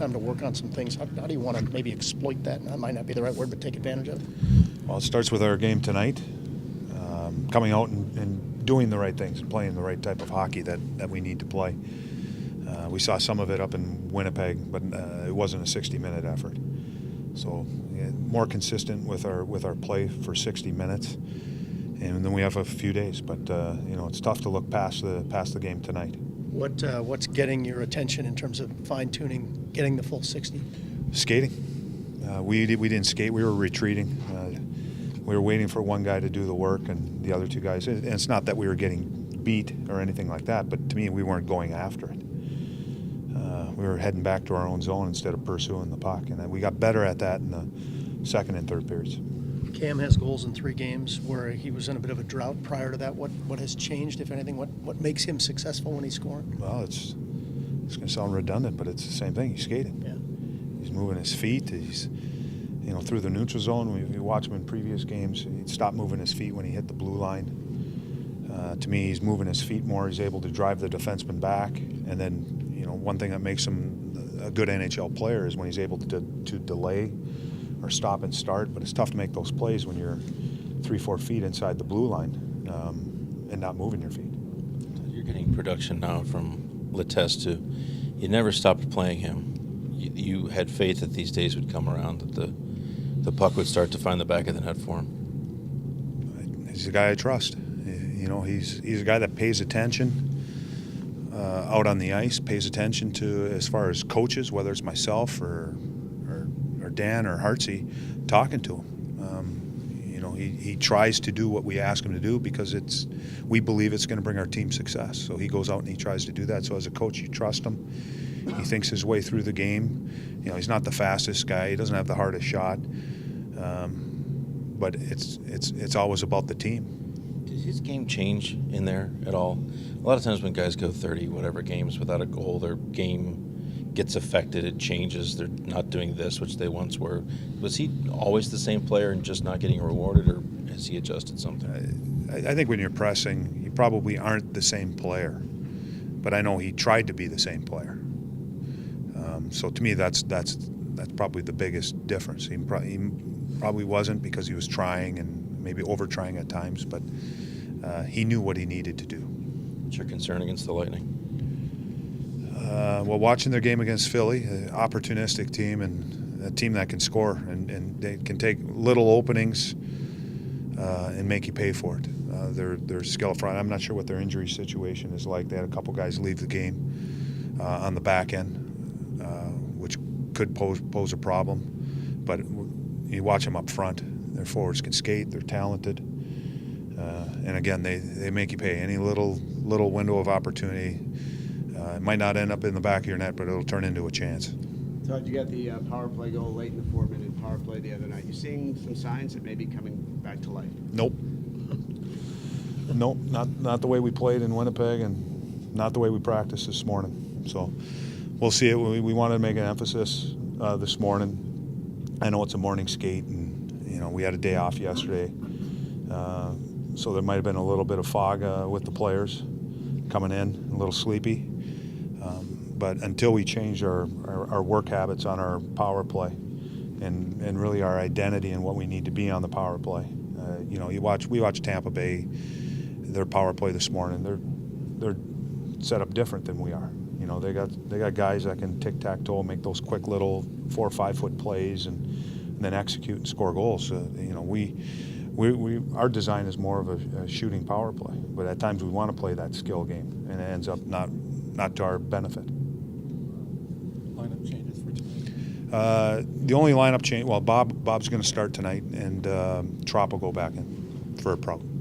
time to work on some things. How do you want to maybe exploit that? That might not be the right word, but take advantage of it? Well, it starts with our game tonight, coming out and doing the right things and playing the right type of hockey that we need to play. We saw some of it up in Winnipeg, but it wasn't a 60-minute effort. So more consistent with our play for 60 minutes, and then we have a few days. But it's tough to look past the game tonight. What's getting your attention in terms of fine-tuning, getting the full 60? Skating. We didn't skate. We were retreating. We were waiting for one guy to do the work, and the other two guys. And it's not that we were getting beat or anything like that, but to me, we weren't going after it. We were heading back to our own zone instead of pursuing the puck, and we got better at that in the second and third periods. Cam has goals in 3 games where he was in a bit of a drought prior to that. What has changed, if anything? What makes him successful when he's scoring? Well, it's going to sound redundant, but it's the same thing. He's skating. Yeah. He's moving his feet. He's through the neutral zone. We watch him in previous games. He'd stop moving his feet when he hit the blue line. To me, he's moving his feet more. He's able to drive the defenseman back, and then one thing that makes him a good NHL player is when he's able to delay or stop and start, but it's tough to make those plays when you're 3-4 feet inside the blue line and not moving your feet. You're getting production now from Letestu. You never stopped playing him. You had faith that these days would come around, that the puck would start to find the back of the net for him. He's a guy I trust. He's a guy that pays attention out on the ice, pays attention to as far as coaches, whether it's myself or Dan or Hartsey, talking to him. He tries to do what we ask him to do because we believe it's going to bring our team success. So he goes out and he tries to do that. So as a coach, you trust him. He thinks his way through the game. He's not the fastest guy. He doesn't have the hardest shot. But it's always about the team. Does his game change in there at all? A lot of times when guys go 30 whatever games without a goal, their game gets affected. It changes. They're not doing this, which they once were. Was he always the same player and just not getting rewarded, or has he adjusted something? I think when you're pressing, you probably aren't the same player. But I know he tried to be the same player. So to me, that's probably the biggest difference. He probably wasn't because he was trying and maybe over-trying at times, but he knew what he needed to do. What's your concern against the Lightning? Well, watching their game against Philly, an opportunistic team and a team that can score, and they can take little openings and make you pay for it. Their skill front, I'm not sure what their injury situation is like. They had a couple guys leave the game on the back end, which could pose a problem. But you watch them up front. Their forwards can skate. They're talented. And again, they make you pay. Any little window of opportunity, it might not end up in the back of your net, but it'll turn into a chance. Todd, you got the power play goal late in the 4-minute power play the other night. You seeing some signs that may be coming back to life? Nope. Nope, not the way we played in Winnipeg and not the way we practiced this morning. So we'll see it. We wanted to make an emphasis this morning. I know it's a morning skate, and we had a day off yesterday. So there might have been a little bit of fog with the players coming in, a little sleepy. But until we change our work habits on our power play and really our identity and what we need to be on the power play. We watch Tampa Bay, their power play this morning. They're set up different than we are. They got guys that can tic-tac-toe, make those quick little 4 or 5 foot plays and then execute and score goals. Our design is more of a shooting power play, but at times we want to play that skill game, and it ends up not to our benefit. Lineup changes for tonight? The only lineup change, well, Bob's going to start tonight, and Trop will go back in for a problem.